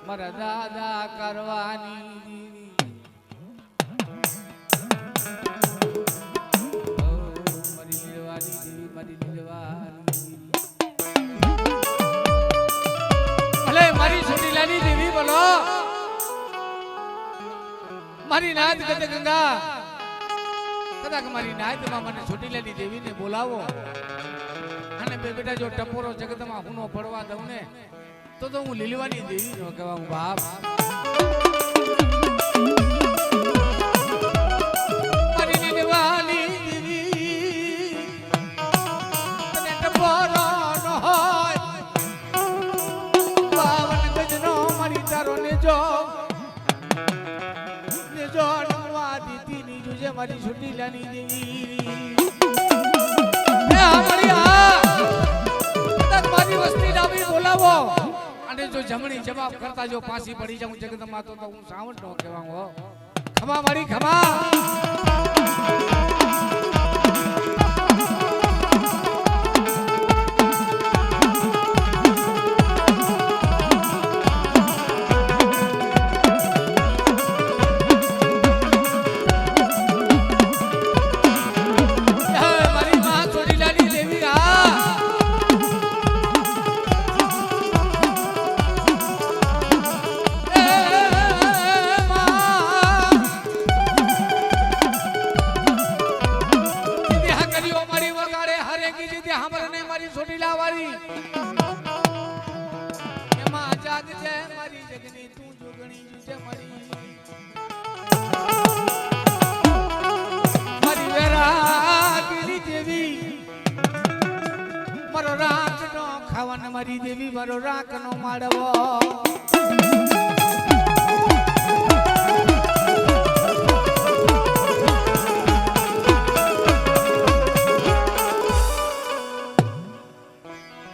મારા દાદા કરવાની મારી નાદ કદે ગંગા કદાચ મારી નાદમાં મને છોટીલાની દેવીને બોલાવો અને બે બેટા જો ટપોરો જગતમાં હુનો પડવા દઉં ને તો હું લીલવાની દેવી નો કહેવા હું બાપ મારી લીલવાની દેવી તને ટપોરો ન હોય બાવન ગજનો મારી તારો ને જો મારી છોટીલાની દેવી મારી વસ્તી ડાબી બોલાવો અને જો જમણી જવાબ કરતા જો પાછી પડી જાઉં જગતમાં તો હું સાવણ નો કહેવા હો ખમા મારી ખમા મારી દેવી મારો રાખ નો માડવો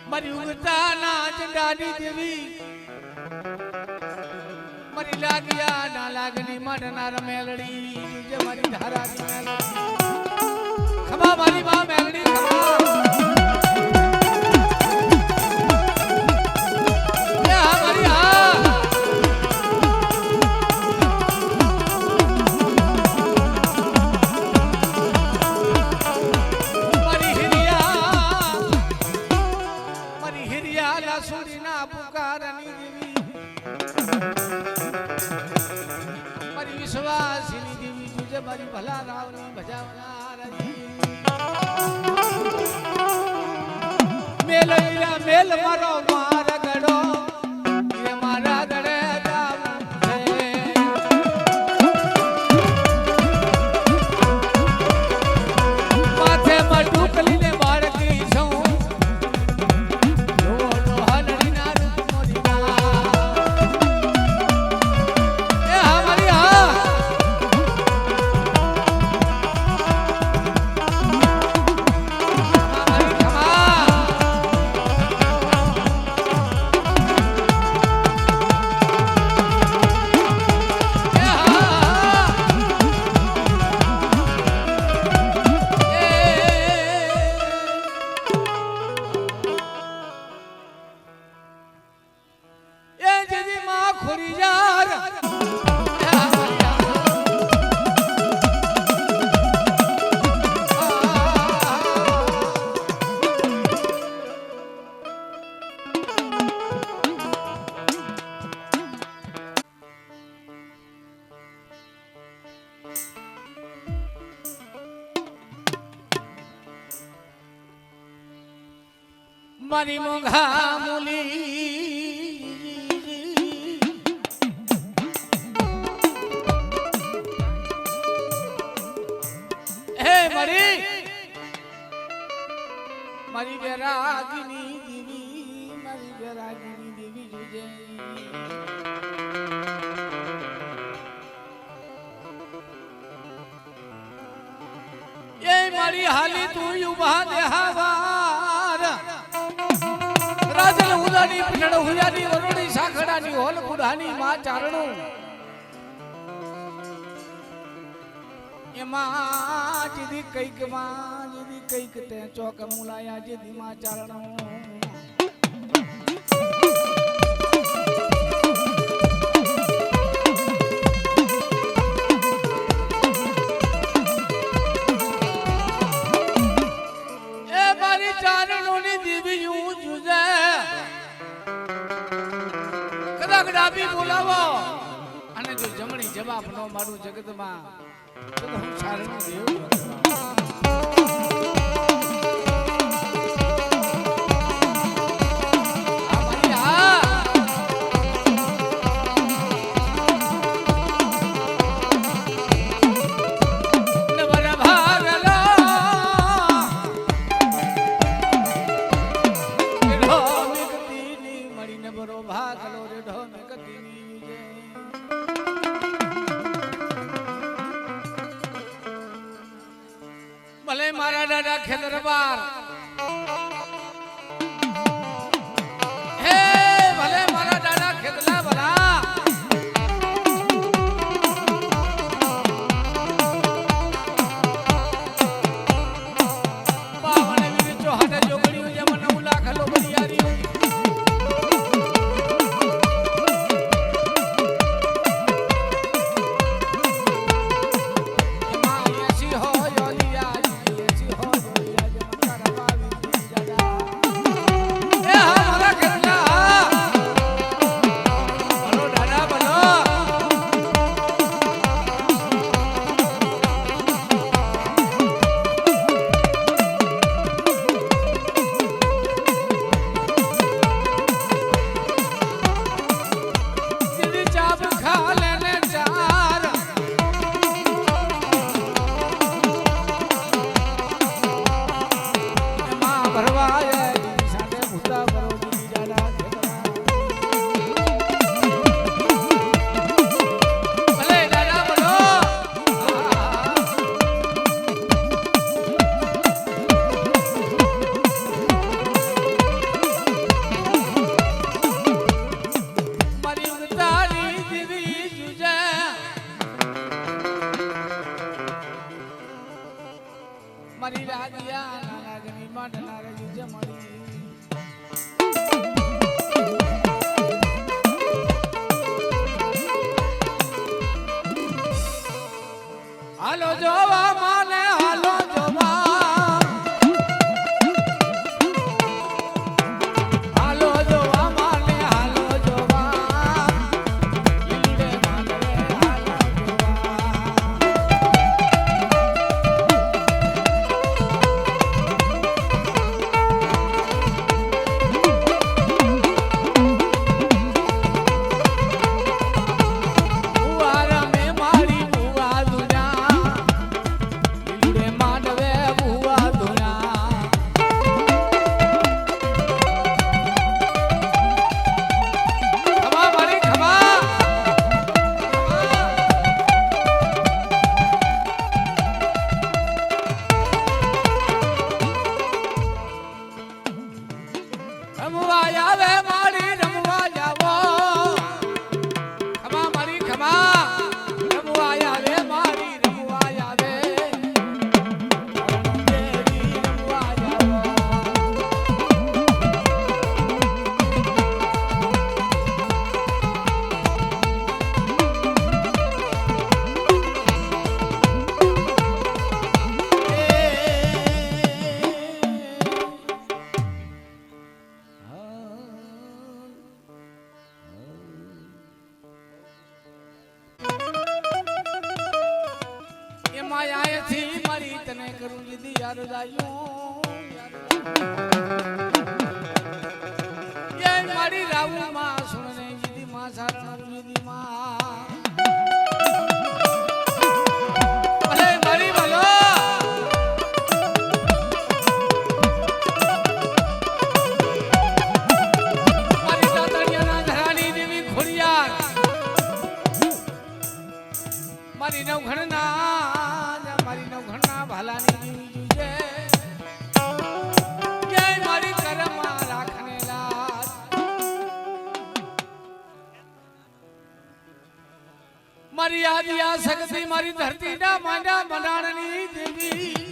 મારી ઉગતા ના ચંડાની દેવી મારી લાગ્યા ના લાગની માડનાર મેલડી જે મારી ધારાની મેલડી ખમા મારી માં મેલડી ખમા વિશ્વાસની દેવી તુજે મારી ભલા રાવની ભજાવનારી મેલૈયા મેલ મારો માર ગડો એ મારા ગડે જાવું છે માથે મડું કલીને બાળકી છું મારી મોંઘા મુલી હે મારી બેરાગીની દેવી મારી બેરાગીની દેવી જોજે એ મારી હાલી તું ઉભા દેહાવાર રાજલ ઉદાની પીઠડ હુયાની વરોડી સાખડાની હોલ કુડાની માં ચારણું એમાં જીદી કઈક માં જીદી કઈક તે ચોક મુલાયા જીદી માં ચારણું કદાચ ડાબી બોલાવો અને જો જમણી જવાબ નો મારું જગતમાં તો હું સારણું દેવ ભલે મારા દાદા ખેતરબાર હે ભલે મારા દાદા ખેતલા ભલા બાવને વીર ચોહાટે જોગણીઓ જેમ 9 લાખ લો બરિયારી મારી રાગિયા નાગની માંડના રજી જમણી હાલો જોવા માને હાલો જોવા હાલો જોવા માને હાલો જોવા લીલે માને હાલો માયાથી મારી તને કરું જીદી યાર જાયું એ મારી રાવું માં સુણને જીદી માં સારણ જીદી માં ભલે મારી ભલો મારી તાતણિયાના ધરાની દેવી ખોડિયાર મારી નવઘણના ભાલાની જીવી જુજે જય મારી કરમમાં રાખને લાજ મારી આદિયા શક્તિ મારી ધરતીના માંડા મંડાણની દેવી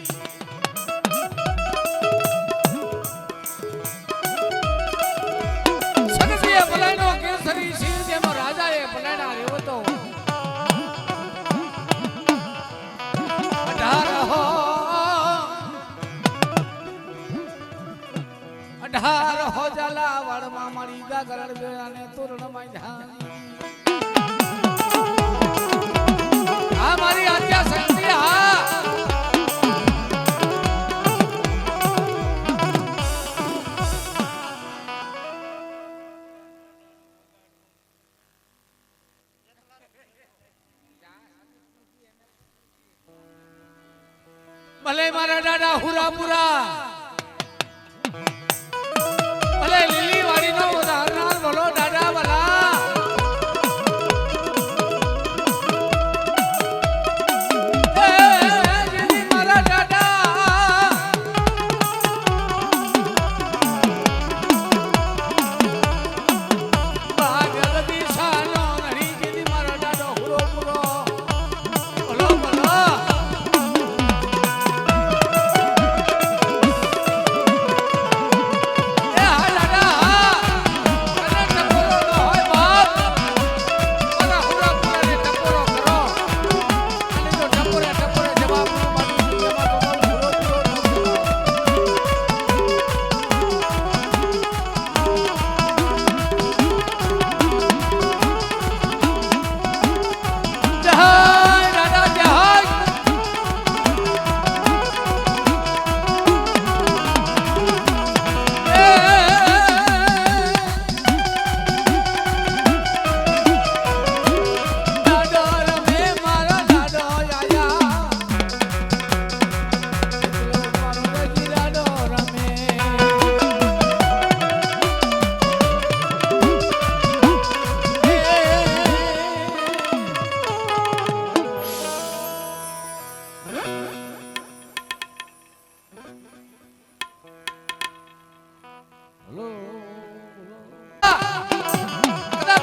શક્તિએ ભલાનો કેસરી સિંહ જેમાં રાજાએ ભલાના રહ્યો તો અઢાર હો જલા વાળમાં મળી હંસા કરણ બેરાને તોરણ માંધા આ મારી આદ્યા શક્તિ હા ભલે મારા દાદા હુરાપુરા ભલે લીલી વાડીનો ઉદાહરણ બોલો દાદા ભલા મારા દાદા જગદીશાનો ઘણી કીધી મારા દાદો હુરોપુરો બોલો બોલો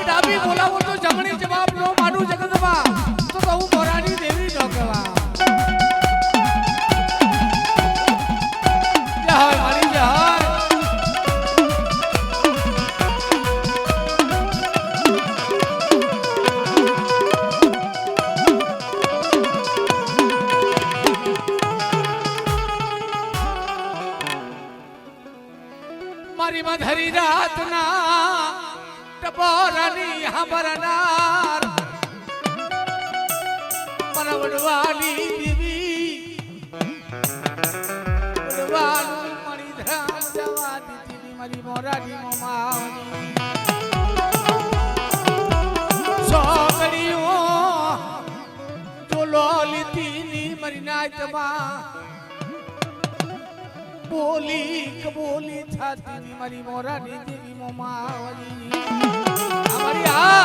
ડાબી બોલાવો તો જમણી જવાબ નો માનું જગતમાં તો હું મોરાની દેવી ન કહેવા જય હર મારી જય હર મારી મધરી રાતના ટપોરાની હાંભરનાર મારા વડવાલી દેવી વડવાનું મણી ધામ જવા દીધી મારી મોરાની મોમાવની સોગડીઓ ચોલો લીધીની મારી નાચમાં બોલી કબોલી થાતી મારી મોરાની દેવી મોમાવની અમારી આ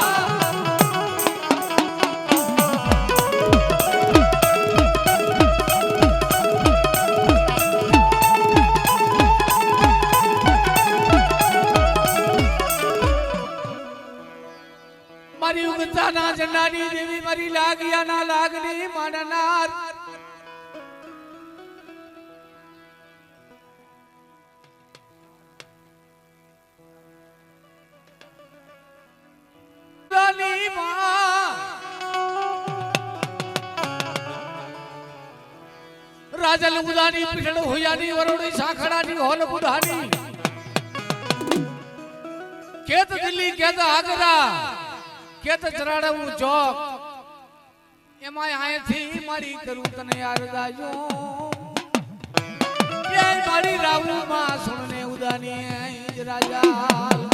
મારી ઉગતાના ઝંડાની દેવી મારી લાગિયાના લાગણી માનનાર રાજલ ઉદાની પીઠળ હોયાની વરોડી સાખડાની હોલ બુધાની કેત દિલ્હી કેત આગ્રા કેત ચરાડવું ચોક એમાં આયથી મારી કરું તને યાર દાજો એ મારી રાવુ માં સુણને ઉદાની રાજા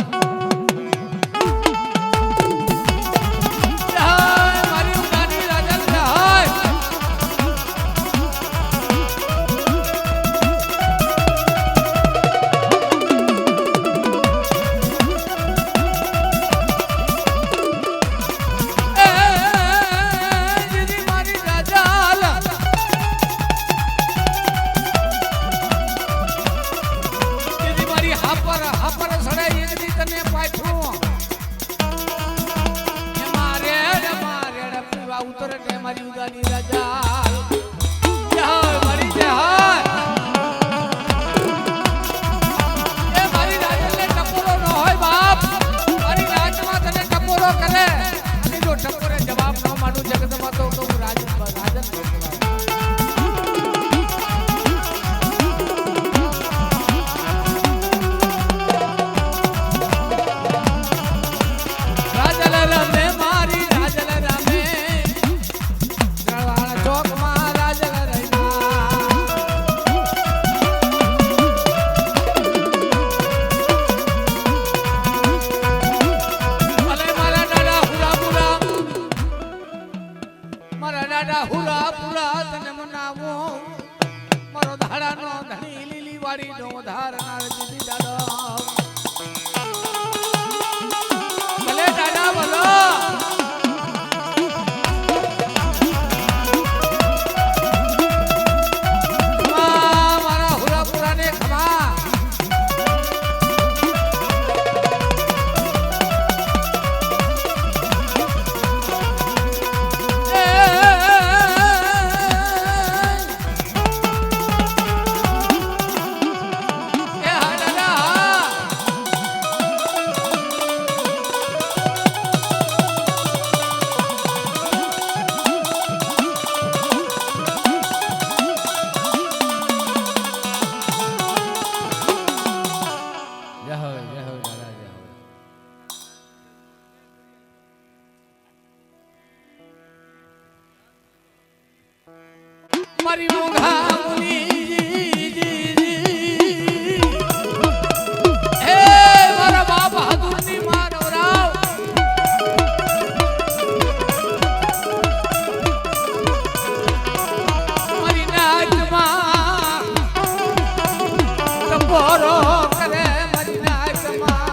પથાડાનો ધણી લીલી વાળી નો ધારનાર દીદી દાદા ભલે દાદા બોલો મારી મોંઘા મુની હે મારા બાપ બહાદુરની મારો રાવ મારી નાચમાં ટપોરો કરે મારી નાચમાં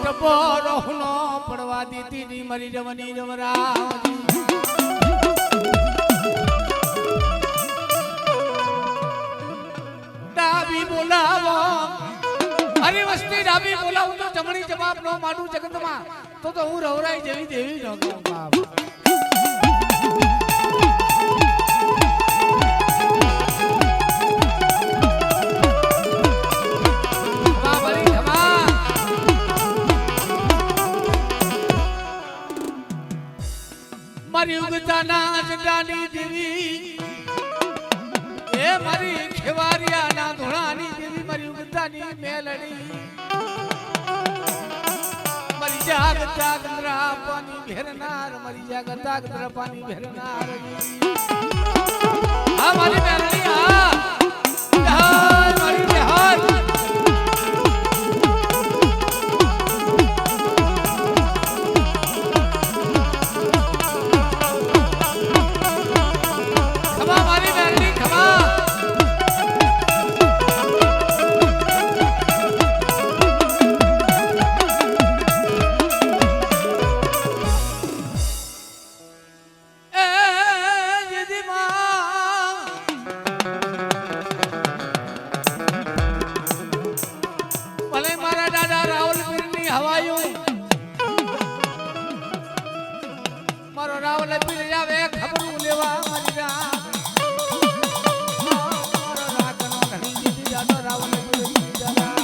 ટપોરો હુનો પડવા દીધી ની મરી જવાની જમરાવજી ડાબી બોલાવો હરી વસ્તી ડાબી બોલાવું તો જમણી જવાબ નો માડું જગતમાં તો હું રવરાઈ જેવી દેવી ન કહું બાપ મારી ઉગતાના જંડાની દેવી એ મારી ખેવારિયાના ધોળાની દેવી મારી ઉગતાની મેલડી મારી જાગતા ગંદરા પાણી ભેરનાર મારી જાગતા ગંદરા પાણી ભેરનાર આ મારી મેલડી આ મારી બિહાર મારો રાવલ પીર આવે ખબરું લેવા મારી મારો રાખનો ઘણી દીધી જાતો રાવલ પીર દાદા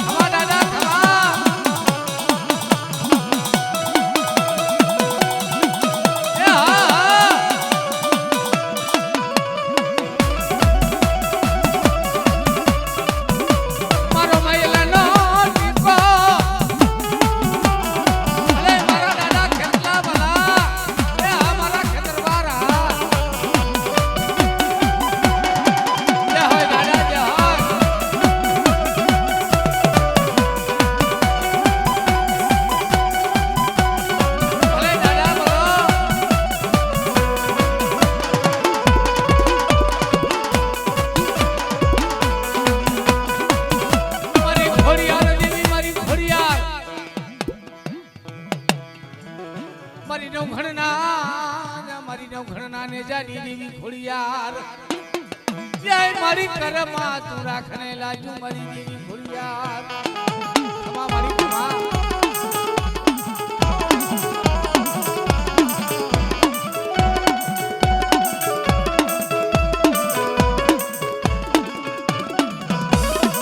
હવા દાદા હવા મારો મહિલાનો મારી નવઘણના ને જાની દેવી ખોડિયાર જય મારી કરમા તું રાખને લાજુ મારી દેવી ખોડિયાર ખમા મારી ખમા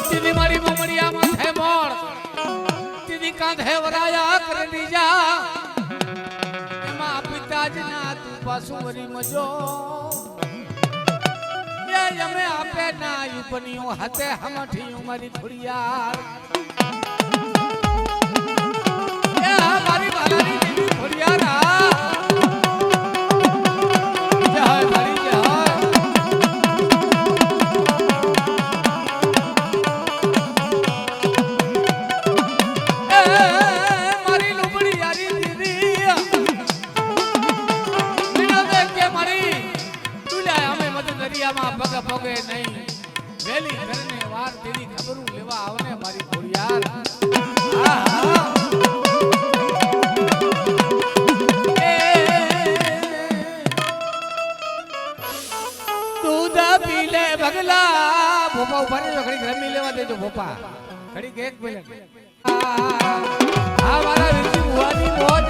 દીદી મારી મમડિયા માથે મોળ દીદી કાંધે વરાયા કરે દીજા પિતાજના તું પાછું વરી મજો એ અમે આપે ના યુપનીઓ હાથે હમઠીયું મારી ખોડિયાર એ મારી બાલાની દેવી ખોડિયાર જય મારી જય મારી લુબડી યારી દીદી નહીં વેલી ઘરને વાર તેની ખબરું લેવા આવને મારી ઘોડિયાર દૂધ પી લે ભગલા ભોપા ઉભા રહેજો ઘડી રમી લેવા દેજો ભોપા ઘડી એક મિનિટ આ મારા વીરજી ભુવાની મોજ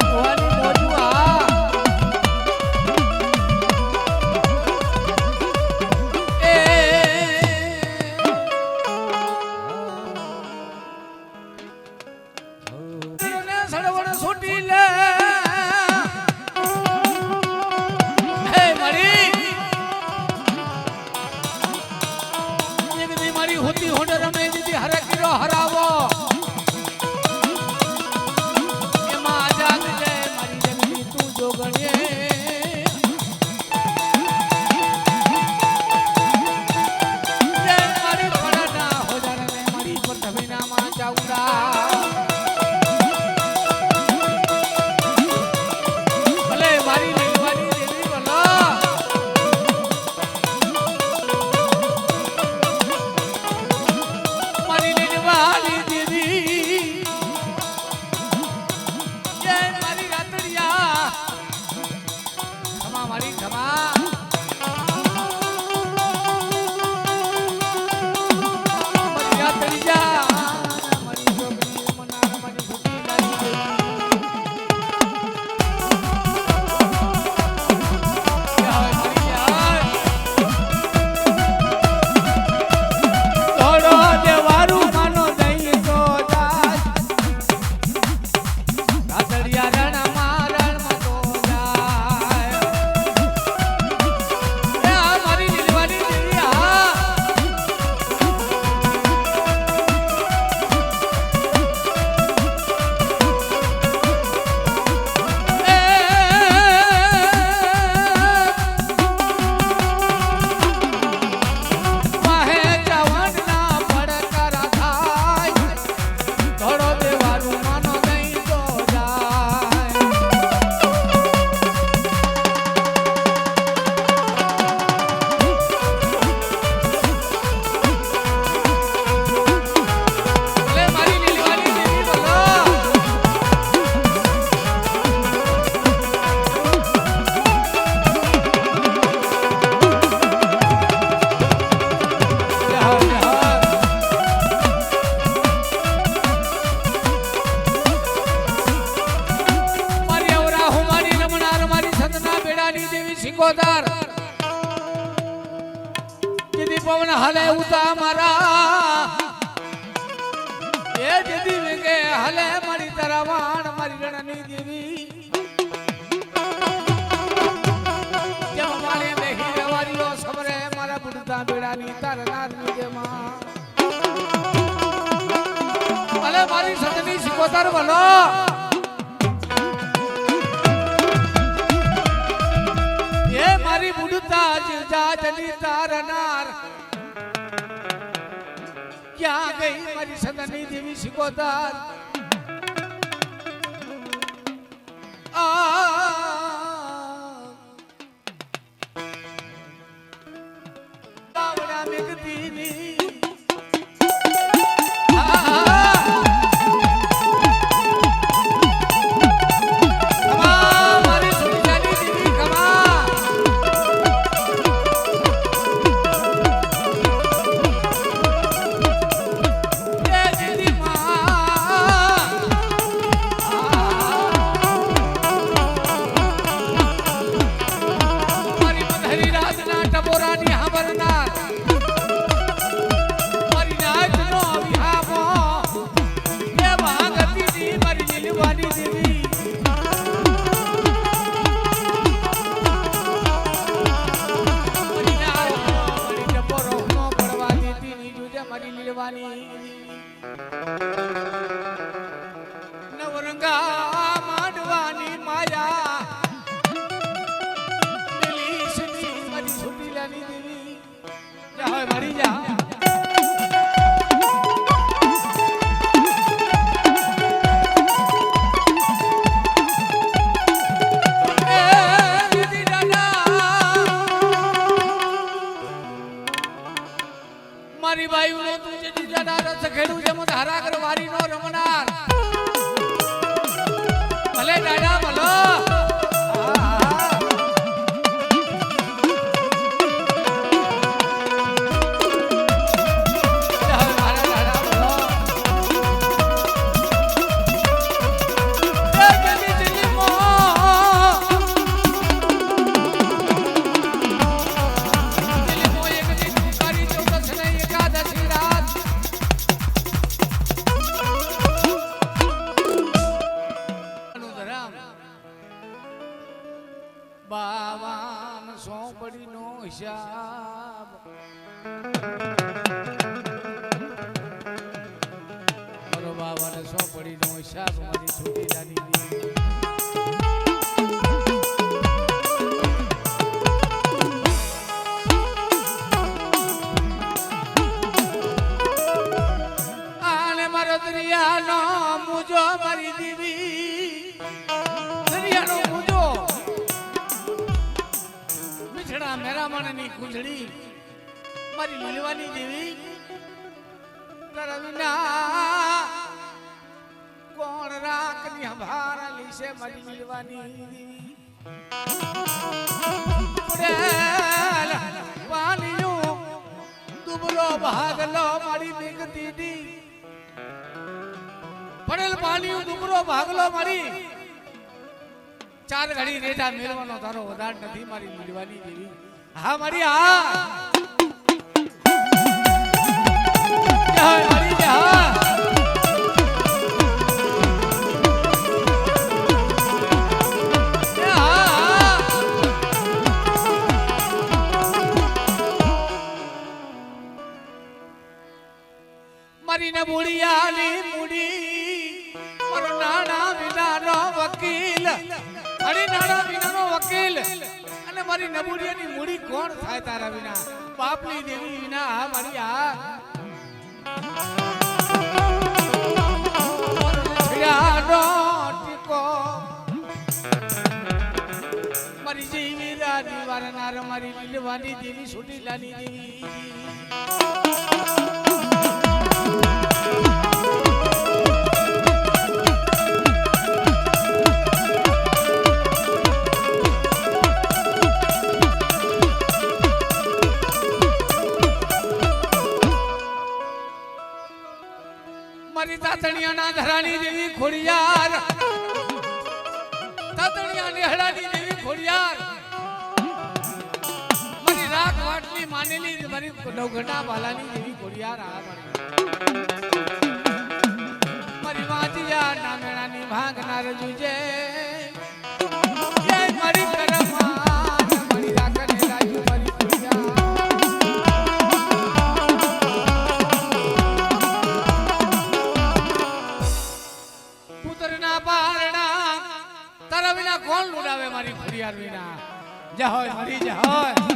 ભુવાની મોજુ સડવડ છૂટી લે હોતી હોડ રમે દીધી હરે કિરો હરાવો એમાં આઝાદ જય મારી જમીની તું જોગણીએ જય મારી ફળના હોજારને મારી પથવીના માં ચાઉડા ભલે મારી લેવાની દેવી બોલો સિંગોદર દીદી પવન હલે ઉતા મારા એ દીદી વેગે હલે મારી તરાવાણ મારી રણની દેવી જેમ મારે બેહી રવારીઓ સબરે મારા બુડતા બેડાની તારનારની દેમાં ભલે મારી સતની સિંગોદર બોલો મારી બુડતા જીવજા જલી તારનાર ક્યાં ગઈ મારી સદની દેવી સિકોદર બાવડા મેઘતીની નવરંગા માંડવાની માયા મારી છૂટી લાની દેવી જા હવે મારી જા મારી બાઈ નો તું જે દીજાડા રસ ખેડું છે મત હરા કર વારી નો રમનાર ભલે દાડા ભલો બાવાન સોપડી નો હિસાબ મારો બાવાને સોપડી નો હિસાબ મારી છોટી દાદી આને મારો દરિયાનો મુજો મારી દીવી દરિયાનો મુજો મેરા માણની કુંજળી મારી લીલવાની દેવી તારા વિના કોણ રાખની હભારા લીશે મારી લીલવાની દેવી પાણીયું દુબળો ભાગલો મારી મેઘતી દી પડેલ પાણીયું દુબળો ભાગલો મારી ચાર ઘડી રેટા મેળવાનો તારો વધાર નથી મારી લીલવાની દેવી હા મારી હા મારી હા મારી ને બુડિયાની મુડી મારો નાના વિનાનો વકીલ અરે નાના વિનાનો વકીલ અને મારી નબુડિયાની મૂડી કોણ થાય તારા વિના બાપની દેવી વિના હા મારી આ મારી જેવી રાધી વારનાર મારી લીલવાની દેવી સુટીલાની દેવી મારી તાતણિયાના ધરાની દેવી ખોડિયાર તાતણિયા નેહડાની દેવી ખોડિયાર મારી રાખ વાટની માનેલી મારી નવઘટા બાલાની દેવી ખોડિયાર આ મારી વાંચિયા નામેણાની ભાગનાર જુજે જય મારી કરમાન મારી રાખને લાગ્યું મારી ખોડિયાર તારા વિના કોણ લૂડાવે મારી ખોડિયાર વિના જય હોય મારી જય હોય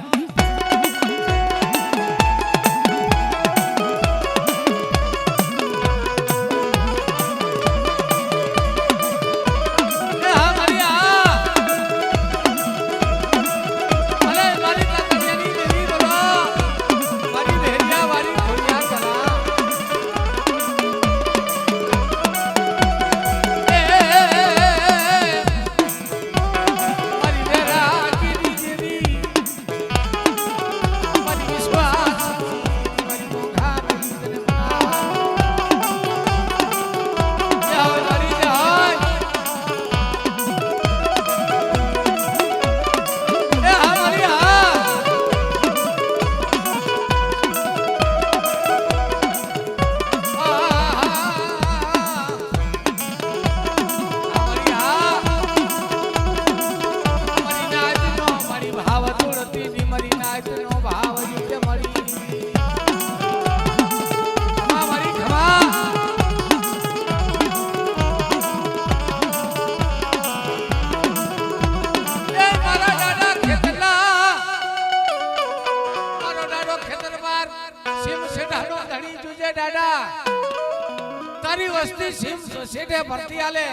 તારી વસ્તી સીમ સોસાયટી ભરતી આલે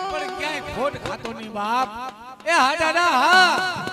પણ ક્યાંય ખોટ ખાતો ની બાપ એ હા દાદા હા